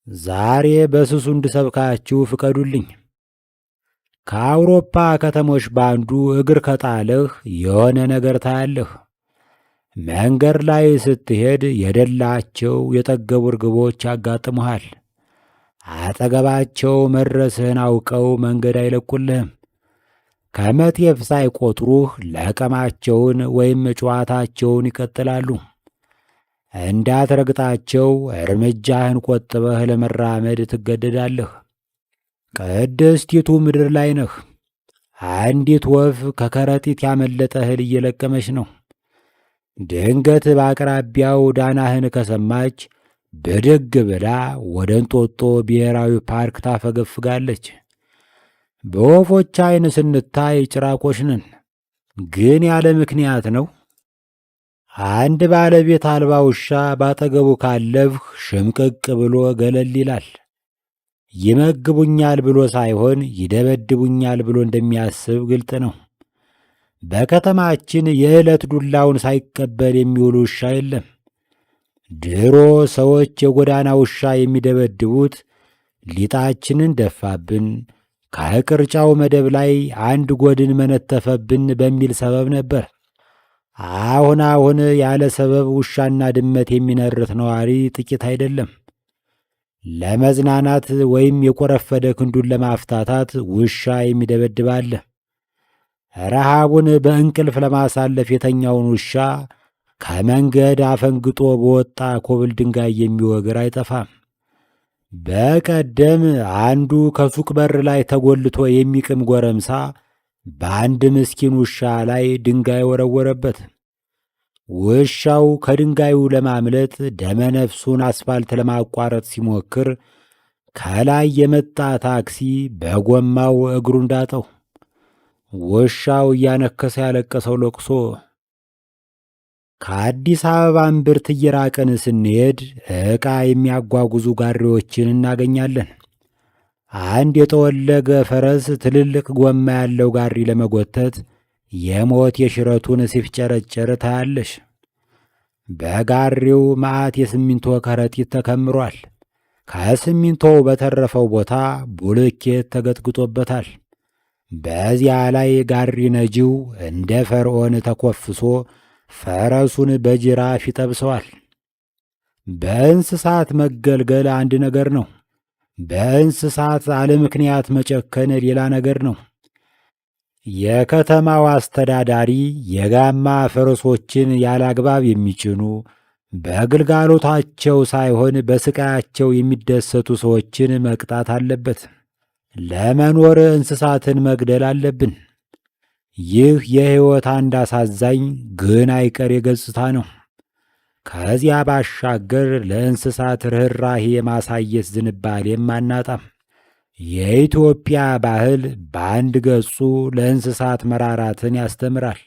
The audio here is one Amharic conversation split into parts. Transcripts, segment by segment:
ዛሬ በስሱ እንድሰብካችሁ ፍቀዱልኝ። ከአውሮፓ ከተሞች ባንዱ እግር ከጣለህ የሆነ ነገር ታያለህ። መንገድ ላይ ስትሄድ የደላቸው የጠገቡ እርግቦች ያጋጥሙሃል። አጠገባቸው መድረስህን አውቀው መንገድ አይለቁልህም። ከመጤፍ ሳይቆጥሩህ ለቀማቸውን ወይም ጨዋታቸውን ይቀጥላሉ። እንዳትረግጣቸው እርምጃህን ቆጥበህ ለመራመድ ትገደዳለህ። ቅድስቲቱ ምድር ላይ ነህ። አንዲት ወፍ ከከረጢት ያመለጠ እህል እየለቀመች ነው። ድንገት በአቅራቢያው ዳናህን ከሰማች ብድግ ብላ ወደ እንጦጦ ብሔራዊ ፓርክ ታፈገፍጋለች። በወፎች ዓይን ስንታይ ጭራቆች ነን፣ ግን ያለ ምክንያት ነው። አንድ ባለቤት አልባ ውሻ ባጠገቡ ካለፍህ ሽምቅቅ ብሎ ገለል ይላል። ይመግቡኛል ብሎ ሳይሆን ይደበድቡኛል ብሎ እንደሚያስብ ግልጥ ነው። በከተማችን የዕለት ዱላውን ሳይቀበል የሚውል ውሻ የለም። ድሮ ሰዎች የጎዳና ውሻ የሚደበድቡት ሊጣችንን ደፋብን፣ ከቅርጫው መደብ ላይ አንድ ጎድን መነተፈብን በሚል ሰበብ ነበር። አሁን ያለ ሰበብ ውሻና ድመት የሚነርት ነዋሪ ጥቂት አይደለም። ለመዝናናት ወይም የቆረፈደ ክንዱን ለማፍታታት ውሻ የሚደበድብ አለ። ረሃቡን በእንቅልፍ ለማሳለፍ የተኛውን ውሻ ከመንገድ አፈንግጦ በወጣ ኮብል ድንጋይ የሚወግር አይጠፋም። በቀደም አንዱ ከሱቅ በር ላይ ተጎልቶ የሚቅም ጎረምሳ በአንድ ምስኪን ውሻ ላይ ድንጋይ ወረወረበት። ውሻው ከድንጋዩ ለማምለጥ ደመነፍሱን አስፋልት ለማቋረጥ ሲሞክር ከላይ የመጣ ታክሲ በጎማው እግሩን ዳጠው። ውሻው እያነከሰ ያለቀሰው ለቅሶ። ከአዲስ አበባ እምብርት እየራቀን ስንሄድ ዕቃ የሚያጓጉዙ ጋሪዎችን እናገኛለን። አንድ የጠወለገ ፈረስ ትልልቅ ጎማ ያለው ጋሪ ለመጎተት የሞት የሽረቱን ሲፍጨረጨር ታያለሽ። በጋሪው መዓት የሲሚንቶ ከረጢት ተከምሯል። ከሲሚንቶው በተረፈው ቦታ ቡልኬት ተገጥግጦበታል። በዚያ ላይ ጋሪ ነጂው እንደ ፈርዖን ተኮፍሶ ፈረሱን በጅራፍ ይጠብሰዋል። በእንስሳት መገልገል አንድ ነገር ነው። በእንስሳት አለ ምክንያት መጨከን ሌላ ነገር ነው። የከተማው አስተዳዳሪ የጋማ ፈረሶችን ያላግባብ የሚጭኑ በግልጋሎታቸው ሳይሆን በስቃያቸው የሚደሰቱ ሰዎችን መቅጣት አለበት። ለመኖር እንስሳትን መግደል አለብን። ይህ የሕይወት አንድ አሳዛኝ ግን አይቀሬ ገጽታ ነው። ከዚያ ባሻገር ለእንስሳት ርኅራኄ የማሳየት ዝንባሌም አናጣም። የኢትዮጵያ ባህል በአንድ ገጹ ለእንስሳት መራራትን ያስተምራል።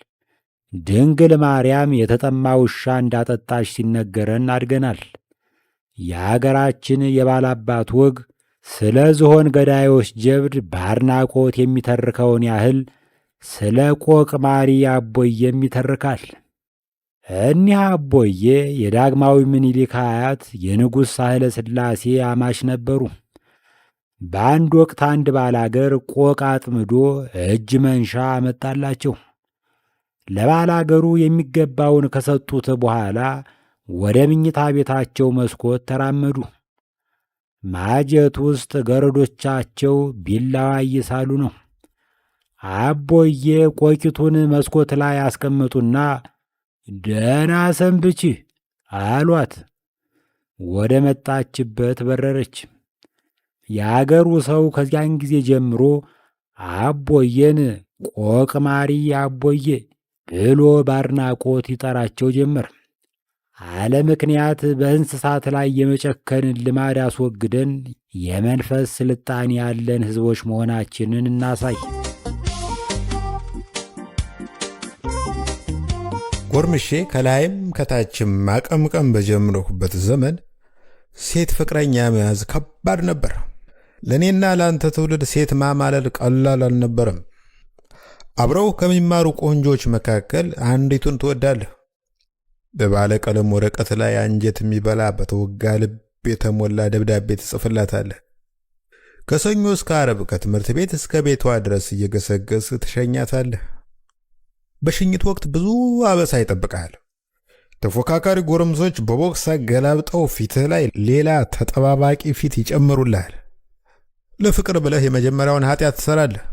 ድንግል ማርያም የተጠማ ውሻ እንዳጠጣች ሲነገረን አድገናል። የአገራችን የባላባት ወግ ስለ ዝሆን ገዳዮች ጀብድ በአድናቆት የሚተርከውን ያህል ስለ ቆቅ ማሪ አቦዬም ይተርካል። እኒህ አቦዬ የዳግማዊ ምኒልክ አያት የንጉሥ ሳህለ ሥላሴ አማች ነበሩ። በአንድ ወቅት አንድ ባላገር ቆቅ አጥምዶ እጅ መንሻ አመጣላቸው። ለባላገሩ የሚገባውን ከሰጡት በኋላ ወደ ምኝታ ቤታቸው መስኮት ተራመዱ። ማጀት ውስጥ ገረዶቻቸው ቢላዋ እየሳሉ ነው። አቦዬ ቆቂቱን መስኮት ላይ አስቀመጡና ደህና ሰንብቺ አሏት። ወደ መጣችበት በረረች። የአገሩ ሰው ከዚያን ጊዜ ጀምሮ አቦዬን ቆቅ ማሪ አቦዬ ብሎ ባድናቆት ይጠራቸው ጀመር። አለ ምክንያት በእንስሳት ላይ የመጨከንን ልማድ አስወግደን የመንፈስ ስልጣኔ ያለን ሕዝቦች መሆናችንን እናሳይ። ጎርምሼ ከላይም ከታችም ማቀምቀም በጀመርኩበት ዘመን ሴት ፍቅረኛ መያዝ ከባድ ነበር። ለእኔና ለአንተ ትውልድ ሴት ማማለል ቀላል አልነበረም። አብረው ከሚማሩ ቆንጆች መካከል አንዲቱን ትወዳለህ። በባለ ቀለም ወረቀት ላይ አንጀት የሚበላ በተወጋ ልብ የተሞላ ደብዳቤ ትጽፍላታለህ። ከሰኞ እስከ ዓርብ ከትምህርት ቤት እስከ ቤቷ ድረስ እየገሰገስ ትሸኛታለህ። በሽኝት ወቅት ብዙ አበሳ ይጠብቃል። ተፎካካሪ ጎረምሶች በቦክስ ገላብጠው ፊትህ ላይ ሌላ ተጠባባቂ ፊት ይጨምሩልሃል። ለፍቅር ብለህ የመጀመሪያውን ኃጢአት ትሰራለህ።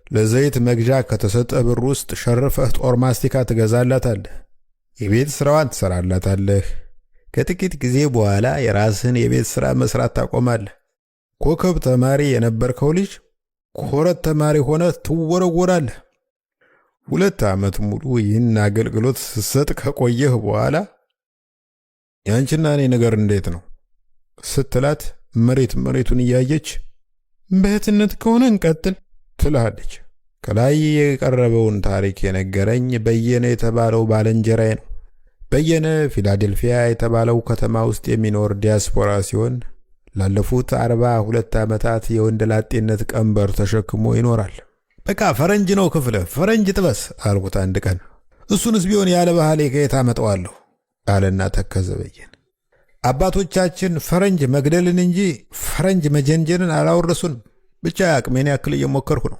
ለዘይት መግዣ ከተሰጠ ብር ውስጥ ሸርፈህ ጦር ማስቲካ ትገዛላታለህ። የቤት ሥራዋን ትሰራላታለህ። ከጥቂት ጊዜ በኋላ የራስህን የቤት ሥራ መስራት ታቆማለህ። ኮከብ ተማሪ የነበርከው ልጅ ኮረት ተማሪ ሆነ ትወረወራለህ። 2 ዓመት ሙሉ ይህን አገልግሎት ስትሰጥ ከቆየህ በኋላ ያንቺና እኔ ነገር እንዴት ነው ስትላት መሬቱን እያየች በእህትነት ከሆነ እንቀጥል ትልሃለች። ከላይ የቀረበውን ታሪክ የነገረኝ በየነ የተባለው ባልንጀራዬ ነው። በየነ ፊላዴልፊያ የተባለው ከተማ ውስጥ የሚኖር ዲያስፖራ ሲሆን ላለፉት 42 ዓመታት የወንድ ላጤነት ቀንበር ተሸክሞ ይኖራል። በቃ ፈረንጅ ነው ክፍለ ፈረንጅ ጥበስ አልኩት አንድ ቀን። እሱንስ ቢሆን ያለ ባህሌ ከየት አመጣዋለሁ አለና ተከዘ በየነ። አባቶቻችን ፈረንጅ መግደልን እንጂ ፈረንጅ መጀንጀንን አላወረሱንም። ብቻ አቅሜን ያክል እየሞከርኩ ነው።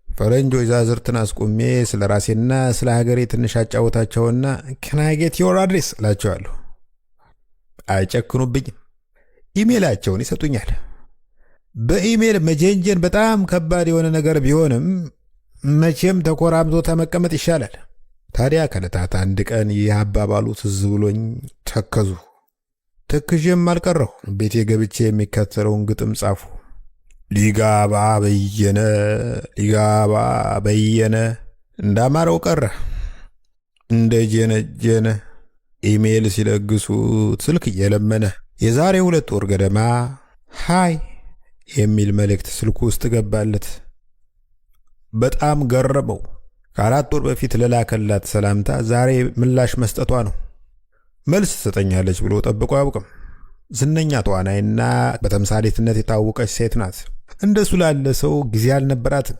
ፈረንጅ ወይዛዝርትን አስቆሜ ስለ ራሴና ስለ ሀገሬ ትንሽ አጫወታቸውና can I get your address እላቸዋለሁ። አይጨክኑብኝም። ኢሜላቸውን ይሰጡኛል። በኢሜል መጀንጀን በጣም ከባድ የሆነ ነገር ቢሆንም መቼም ተኮራምቶ ተመቀመጥ ይሻላል። ታዲያ ከዕለታት አንድ ቀን ይህ አባባሉ ትዝ ብሎኝ ተከዙ። ተክዤም አልቀረሁ። ቤቴ ገብቼ የሚከተለውን ግጥም ጻፉ። ሊጋባ በየነ እንዳማረው ቀረ እንደ ጀነጀነ ኢሜል ሲለግሱት ስልክ እየለመነ የዛሬ 2 ወር ገደማ ሃይ የሚል መልእክት ስልኩ ውስጥ ገባለት። በጣም ገረመው። ከ4 ወር በፊት ለላከላት ሰላምታ ዛሬ ምላሽ መስጠቷ ነው። መልስ ትሰጠኛለች ብሎ ጠብቆ አያውቅም። ዝነኛ ተዋናይና በተምሳሌትነት የታወቀች ሴት ናት። እንደሱ ላለ ሰው ጊዜ አልነበራትም።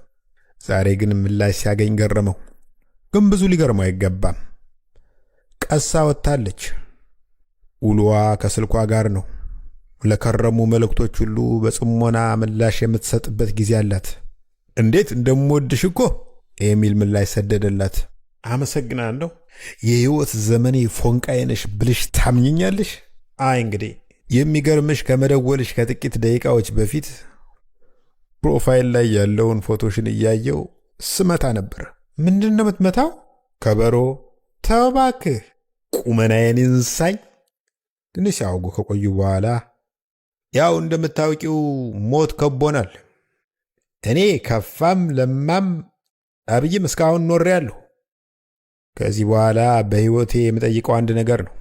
ዛሬ ግን ምላሽ ሲያገኝ ገረመው። ግን ብዙ ሊገርመው አይገባም። ቀሳ ወጥታለች። ውሏ ከስልኳ ጋር ነው። ለከረሙ መልእክቶች ሁሉ በጽሞና ምላሽ የምትሰጥበት ጊዜ አላት። እንዴት እንደምወድሽ እኮ የሚል ምላሽ ሰደደላት። አመሰግናለሁ። የህይወት ዘመኔ ፎንቃዬ ነሽ ብልሽ ታምኝኛለሽ? አይ እንግዲህ የሚገርምሽ ከመደወልሽ ከጥቂት ደቂቃዎች በፊት ፕሮፋይል ላይ ያለውን ፎቶሽን እያየው ስመታ ነበር። ምንድን ነው የምትመታው? ከበሮ። ተው እባክህ ቁመናዬን እንሳኝ። ትንሽ ሲያወጉ ከቆዩ በኋላ ያው እንደምታውቂው ሞት ከቦናል። እኔ ከፋም ለማም አብይም እስካሁን ኖሬያለሁ። ከዚህ በኋላ በህይወቴ የምጠይቀው አንድ ነገር ነው።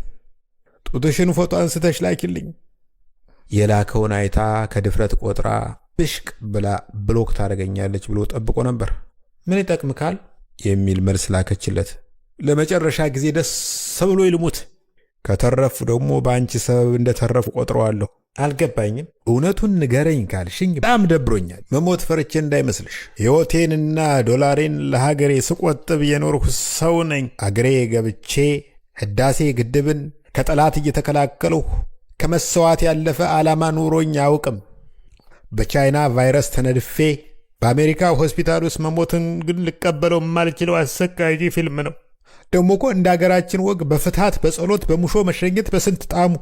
ጡትሽን ፎቶ አንስተሽ ላኪልኝ። የላከውን አይታ ከድፍረት ቆጥራ ብሽቅ ብላ ብሎክ ታደርገኛለች ብሎ ጠብቆ ነበር። ምን ይጠቅምካል የሚል መልስ ላከችለት። ለመጨረሻ ጊዜ ደስ ብሎ ይልሙት። ከተረፉ ደግሞ በአንቺ ሰበብ እንደተረፉ ቆጥረዋለሁ። አልገባኝም። እውነቱን ንገረኝ ካልሽኝ በጣም ደብሮኛል። መሞት ፈርቼ እንዳይመስልሽ። ሕይወቴንና ዶላሬን ለሀገሬ ስቆጥብ የኖርኩ ሰው ነኝ። አገሬ ገብቼ ህዳሴ ግድብን ከጠላት እየተከላከልሁ ከመሰዋት ያለፈ ዓላማ ኑሮኝ አያውቅም። በቻይና ቫይረስ ተነድፌ በአሜሪካ ሆስፒታል ውስጥ መሞትን ግን ልቀበለው የማልችለው አሰቃቂ ፊልም ነው። ደግሞ እኮ እንደ አገራችን ወግ በፍትሐት በጸሎት በሙሾ መሸኘት በስንት ጣሙ።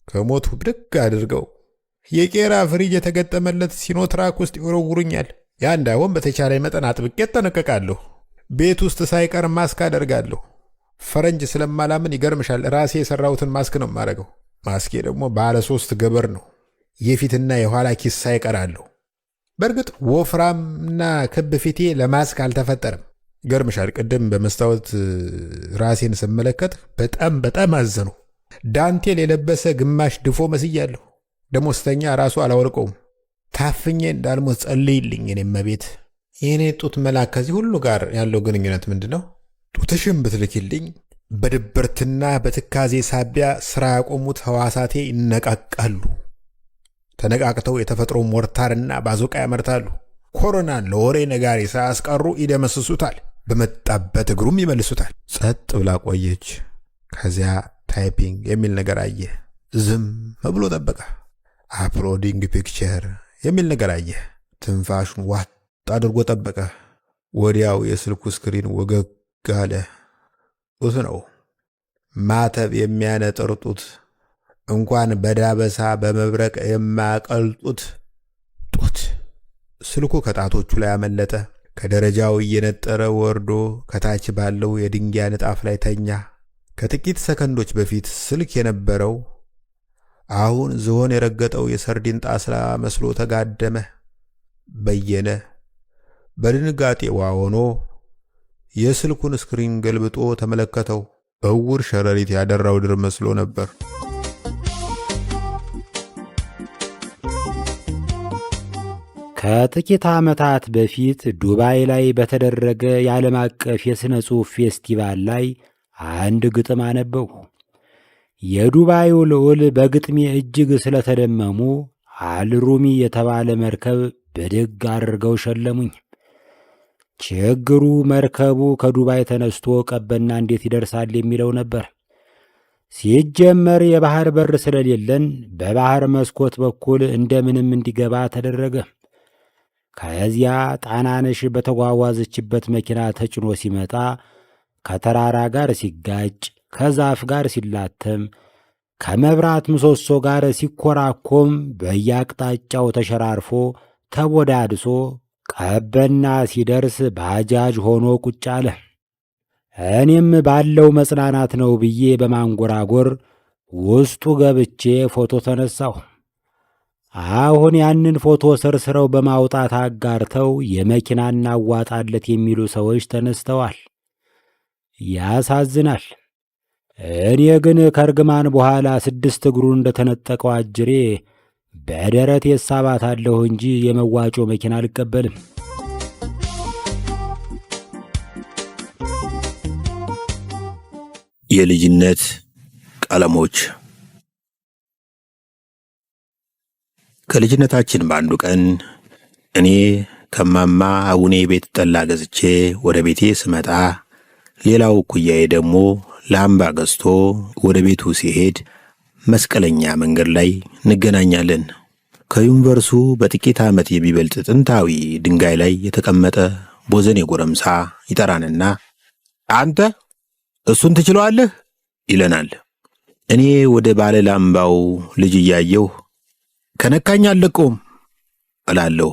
ከሞቱ ብድግ አድርገው የቄራ ፍሪጅ የተገጠመለት ሲኖትራክ ውስጥ ይወረውሩኛል። ያ እንዳይሆን በተቻለ መጠን አጥብቄ እጠነቀቃለሁ። ቤት ውስጥ ሳይቀር ማስክ አደርጋለሁ። ፈረንጅ ስለማላምን ይገርምሻል፣ ራሴ የሰራሁትን ማስክ ነው የማደርገው። ማስኬ ደግሞ ባለ 3 ገበር ነው። የፊትና የኋላ ኪስ ሳይቀራለሁ። በእርግጥ ወፍራምና ክብ ፊቴ ለማስክ አልተፈጠረም። ይገርምሻል፣ ቅድም በመስታወት ራሴን ስመለከት በጣም አዘኑ። ዳንቴል የለበሰ ግማሽ ድፎ መስያለሁ። ደሞዝተኛ ራሱ አላወልቀውም። ታፍኜ እንዳልሞት ጸልይልኝ። እኔም መቤት የኔ ጡት መላክ ከዚህ ሁሉ ጋር ያለው ግንኙነት ምንድን ነው? ጡትሽን ብትልኪልኝ በድብርትና በትካዜ ሳቢያ ስራ ያቆሙት ህዋሳቴ ይነቃቃሉ። ተነቃቅተው የተፈጥሮ ሞርታርና ባዞቃ ያመርታሉ። ኮሮናን ለወሬ ነጋሪ ሳያስቀሩ ይደመስሱታል። በመጣበት እግሩም ይመልሱታል። ጸጥ ብላ ቆየች። ከዚያ ታይፒንግ የሚል ነገር አየ። ዝም ብሎ ጠበቀ። አፕሎዲንግ ፒክቸር የሚል ነገር አየ። ትንፋሹን ዋጥ አድርጎ ጠበቀ። ወዲያው የስልኩ ስክሪን ወገግ አለ። ጡት ነው። ማተብ የሚያነጥር ጡት፣ እንኳን በዳበሳ በመብረቅ የማያቀልጡት ጡት። ስልኩ ከጣቶቹ ላይ አመለጠ። ከደረጃው እየነጠረ ወርዶ ከታች ባለው የድንጋይ ንጣፍ ላይ ተኛ። ከጥቂት ሰከንዶች በፊት ስልክ የነበረው አሁን ዝሆን የረገጠው የሰርዲን ጣስላ መስሎ ተጋደመ። በየነ በድንጋጤ ሆኖ የስልኩን ስክሪን ገልብጦ ተመለከተው። እውር ሸረሪት ያደራው ድር መስሎ ነበር። ከጥቂት ዓመታት በፊት ዱባይ ላይ በተደረገ የዓለም አቀፍ የሥነ ጽሑፍ ፌስቲቫል ላይ አንድ ግጥም አነበብኩ። የዱባዩ ልዑል በግጥሜ እጅግ ስለተደመሙ አልሩሚ የተባለ መርከብ ብድግ አድርገው ሸለሙኝ። ችግሩ መርከቡ ከዱባይ ተነስቶ ቀበና እንዴት ይደርሳል የሚለው ነበር። ሲጀመር የባህር በር ስለሌለን በባህር መስኮት በኩል እንደምንም እንዲገባ ተደረገ። ከዚያ ጣናነሽ በተጓጓዘችበት መኪና ተጭኖ ሲመጣ ከተራራ ጋር ሲጋጭ፣ ከዛፍ ጋር ሲላተም፣ ከመብራት ምሰሶ ጋር ሲኮራኮም፣ በየአቅጣጫው ተሸራርፎ ተቦዳድሶ ቀበና ሲደርስ ባጃጅ ሆኖ ቁጭ አለ። እኔም ባለው መጽናናት ነው ብዬ በማንጎራጎር ውስጡ ገብቼ ፎቶ ተነሳሁ። አሁን ያንን ፎቶ ሰርስረው በማውጣት አጋርተው የመኪና እናዋጣለት የሚሉ ሰዎች ተነስተዋል። ያሳዝናል። እኔ ግን ከእርግማን በኋላ 6 እግሩን እንደተነጠቀው አጅሬ በደረቴ እሳባታለሁ እንጂ የመዋጮ መኪና አልቀበልም። የልጅነት ቀለሞች። ከልጅነታችን በአንዱ ቀን እኔ ከማማ አቡኔ ቤት ጠላ ገዝቼ ወደ ቤቴ ስመጣ ሌላው እኩያዬ ደግሞ ላምባ ገዝቶ ወደ ቤቱ ሲሄድ መስቀለኛ መንገድ ላይ እንገናኛለን። ከዩኒቨርሱ በጥቂት ዓመት የሚበልጥ ጥንታዊ ድንጋይ ላይ የተቀመጠ ቦዘኔ ጎረምሳ ይጠራንና አንተ እሱን ትችለዋለህ ይለናል። እኔ ወደ ባለ ላምባው ልጅ እያየሁ ከነካኝ አልለቀውም እላለሁ።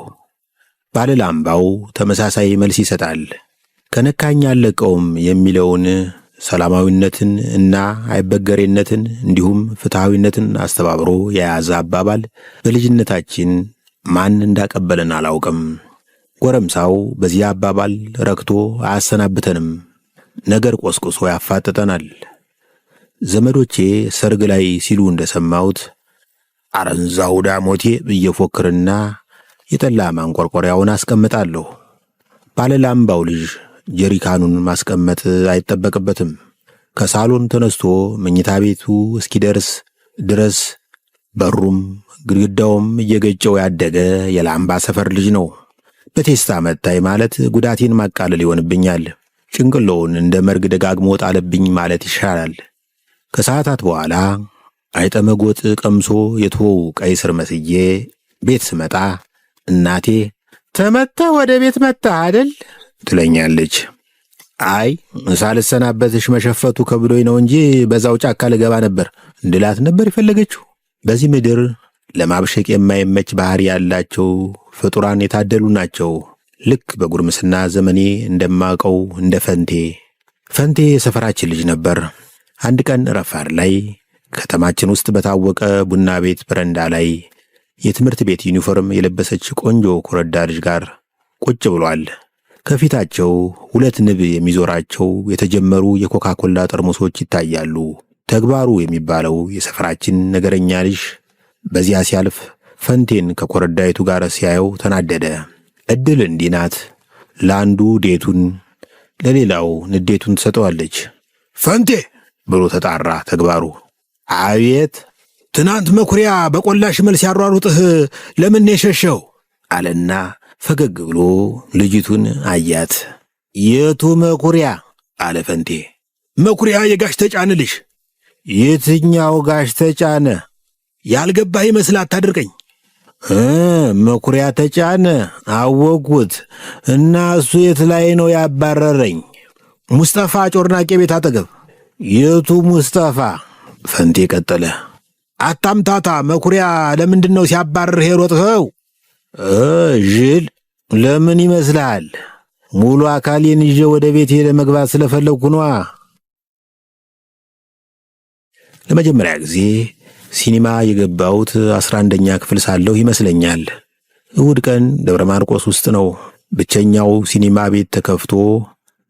ባለ ላምባው ተመሳሳይ መልስ ይሰጣል። ከነካኝ አልለቀውም የሚለውን ሰላማዊነትን እና አይበገሬነትን እንዲሁም ፍትሐዊነትን አስተባብሮ የያዘ አባባል በልጅነታችን ማን እንዳቀበለን አላውቅም። ጎረምሳው በዚህ አባባል ረክቶ አያሰናብተንም፣ ነገር ቆስቁሶ ያፋጥጠናል። ዘመዶቼ ሰርግ ላይ ሲሉ እንደሰማሁት አረንዛው ዳሞቴ ብየፎክርና የጠላ ማንቆርቆሪያውን አስቀምጣለሁ። ባለላምባው ልጅ ጀሪካኑን ማስቀመጥ አይጠበቅበትም። ከሳሎን ተነስቶ መኝታ ቤቱ እስኪደርስ ድረስ በሩም ግድግዳውም እየገጨው ያደገ የላምባ ሰፈር ልጅ ነው። በቴስታ መታይ ማለት ጉዳቴን ማቃለል ይሆንብኛል። ጭንቅሎውን እንደ መርግ ደጋግሞ ጣለብኝ ማለት ይሻላል። ከሰዓታት በኋላ አይጠመጎጥ ቀምሶ የተወው ቀይ ስር መስዬ ቤት ስመጣ እናቴ ተመታ ወደ ቤት መጣ አይደል ትለኛለች። አይ ሳልሰናበትሽ መሸፈቱ ከብዶኝ ነው እንጂ በዛው ጫካ ልገባ ነበር እንድላት ነበር የፈለገችው። በዚህ ምድር ለማብሸቅ የማይመች ባህሪ ያላቸው ፍጡራን የታደሉ ናቸው። ልክ በጉርምስና ዘመኔ እንደማቀው እንደ ፈንቴ የሰፈራችን ልጅ ነበር። አንድ ቀን ረፋድ ላይ ከተማችን ውስጥ በታወቀ ቡና ቤት በረንዳ ላይ የትምህርት ቤት ዩኒፎርም የለበሰች ቆንጆ ኮረዳ ልጅ ጋር ቁጭ ብሏል። ከፊታቸው 2 ንብ የሚዞራቸው የተጀመሩ የኮካኮላ ጠርሙሶች ይታያሉ። ተግባሩ የሚባለው የሰፈራችን ነገረኛ ልጅ በዚያ ሲያልፍ ፈንቴን ከኮረዳይቱ ጋር ሲያየው ተናደደ። እድል እንዲህ ናት። ለአንዱ ዴቱን ለሌላው ንዴቱን ትሰጠዋለች። ፈንቴ ብሎ ተጣራ ተግባሩ። አቤት፣ ትናንት መኩሪያ በቆላሽ መልስ ያሯሩጥህ ለምን የሸሸው አለና ፈገግ ብሎ ልጅቱን አያት። የቱ መኩሪያ አለ ፈንቴ። መኩሪያ የጋሽ ተጫንልሽ የትኛው ጋሽ ተጫነ? ያልገባህ ይመስል አታድርቀኝ። መኩሪያ ተጫነ አወቅሁት። እና እሱ የት ላይ ነው ያባረረኝ? ሙስጠፋ ጮርናቄ ቤት አጠገብ። የቱ ሙስጠፋ? ፈንቴ ቀጠለ። አታምታታ። መኩሪያ ለምንድን ነው ሲያባርርህ የሮጥኸው? ዥል ለምን ይመስልሃል? ሙሉ አካሌን ይዤ ወደ ቤቴ ለመግባት ስለፈለግኩ ነዋ። ለመጀመሪያ ጊዜ ሲኒማ የገባሁት 11ኛ ክፍል ሳለሁ ይመስለኛል። እሁድ ቀን ደብረ ማርቆስ ውስጥ ነው። ብቸኛው ሲኒማ ቤት ተከፍቶ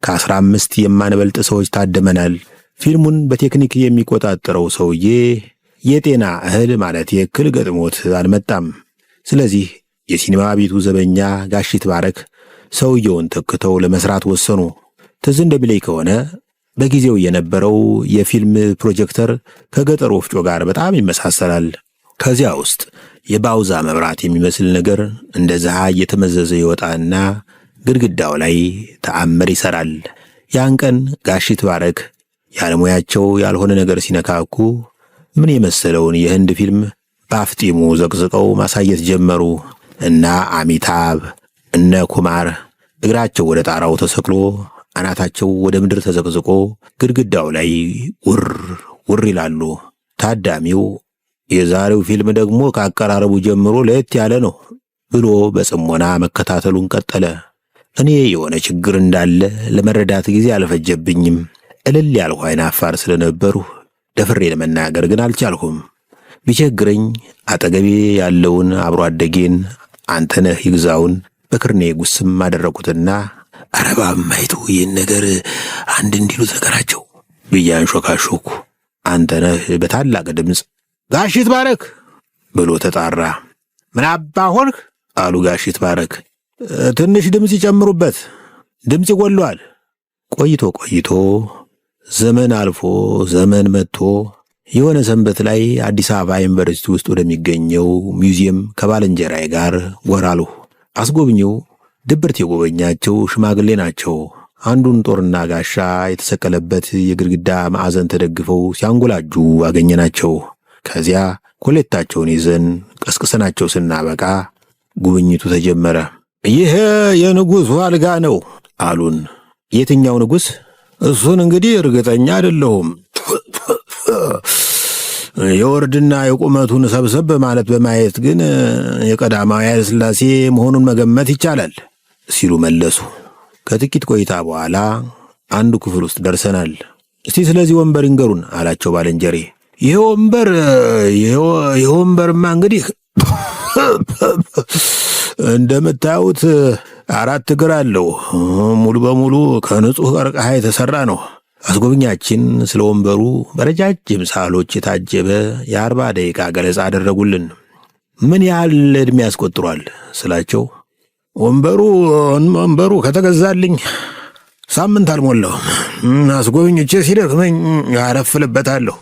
ከ15 የማንበልጥ ሰዎች ታደመናል። ፊልሙን በቴክኒክ የሚቆጣጠረው ሰውዬ የጤና እህል ማለት የእክል ገጥሞት አልመጣም። ስለዚህ የሲኒማ ቤቱ ዘበኛ ጋሽ ይትባረክ ሰውየውን ተክተው ለመስራት ወሰኑ። ትዝ እንደሚለኝ ከሆነ በጊዜው የነበረው የፊልም ፕሮጀክተር ከገጠር ወፍጮ ጋር በጣም ይመሳሰላል። ከዚያ ውስጥ የባውዛ መብራት የሚመስል ነገር እንደ ዘሃ እየተመዘዘ ይወጣና ግድግዳው ላይ ተአምር ይሰራል። ያን ቀን ጋሽ ይትባረክ ያለሙያቸው ያልሆነ ነገር ሲነካኩ ምን የመሰለውን የህንድ ፊልም በአፍጢሙ ዘቅዝቀው ማሳየት ጀመሩ። እና አሚታብ እነ ኩማር እግራቸው ወደ ጣራው ተሰቅሎ አናታቸው ወደ ምድር ተዘቅዝቆ ግድግዳው ላይ ውር ውር ይላሉ። ታዳሚው የዛሬው ፊልም ደግሞ ከአቀራረቡ ጀምሮ ለየት ያለ ነው ብሎ በጽሞና መከታተሉን ቀጠለ። እኔ የሆነ ችግር እንዳለ ለመረዳት ጊዜ አልፈጀብኝም። እልል ያልሁ አይናፋር ስለነበሩ ደፍሬ ለመናገር ግን አልቻልኩም። ቢቸግረኝ አጠገቤ ያለውን አብሮ አደጌን አንተነህ ይግዛውን በክርኔ ጉስም አደረኩትና አረባ ማይቱ ይህን ነገር አንድ እንዲሉት ነገራቸው ብዬ አንሾካሾኩ። አንተነህ በታላቅ ድምፅ ጋሽ ይትባረክ ብሎ ተጣራ። ምን አባ ሆንክ አሉ ጋሽ ይትባረክ። ትንሽ ድምፅ ይጨምሩበት፣ ድምፅ ይጎሏል። ቆይቶ ዘመን አልፎ ዘመን መጥቶ የሆነ ሰንበት ላይ አዲስ አበባ ዩኒቨርሲቲ ውስጥ ወደሚገኘው ሚውዚየም ከባልንጀራዬ ጋር ጎራሉ። አስጎብኚው ድብርት የጎበኛቸው ሽማግሌ ናቸው። አንዱን ጦርና ጋሻ የተሰቀለበት የግድግዳ ማዕዘን ተደግፈው ሲያንጎላጁ አገኘናቸው። ከዚያ ኮሌታቸውን ይዘን ቀስቅሰናቸው ስናበቃ ጉብኝቱ ተጀመረ። ይህ የንጉሡ አልጋ ነው አሉን። የትኛው ንጉሥ? እሱን እንግዲህ እርግጠኛ አይደለሁም። የወርድና የቁመቱን ሰብሰብ ማለት በማየት ግን የቀዳማዊ ኃይለ ሥላሴ መሆኑን መገመት ይቻላል ሲሉ መለሱ። ከጥቂት ቆይታ በኋላ አንዱ ክፍል ውስጥ ደርሰናል። እስቲ ስለዚህ ወንበር ይንገሩን አላቸው ባልንጀሬ። ይሄ ወንበርማ እንግዲህ እንደምታዩት 4 እግር አለው። ሙሉ በሙሉ ከንጹህ ቀርከሃ የተሰራ ነው። አስጎብኛችን ስለ ወንበሩ በረጃጅም ሳሎች የታጀበ የ40 ደቂቃ ገለጻ አደረጉልን። ምን ያህል ዕድሜ ያስቆጥሯል ስላቸው፣ ወንበሩ ከተገዛልኝ ሳምንት አልሞላውም። አስጎብኝቼ ሲደክመኝ ያረፍልበታለሁ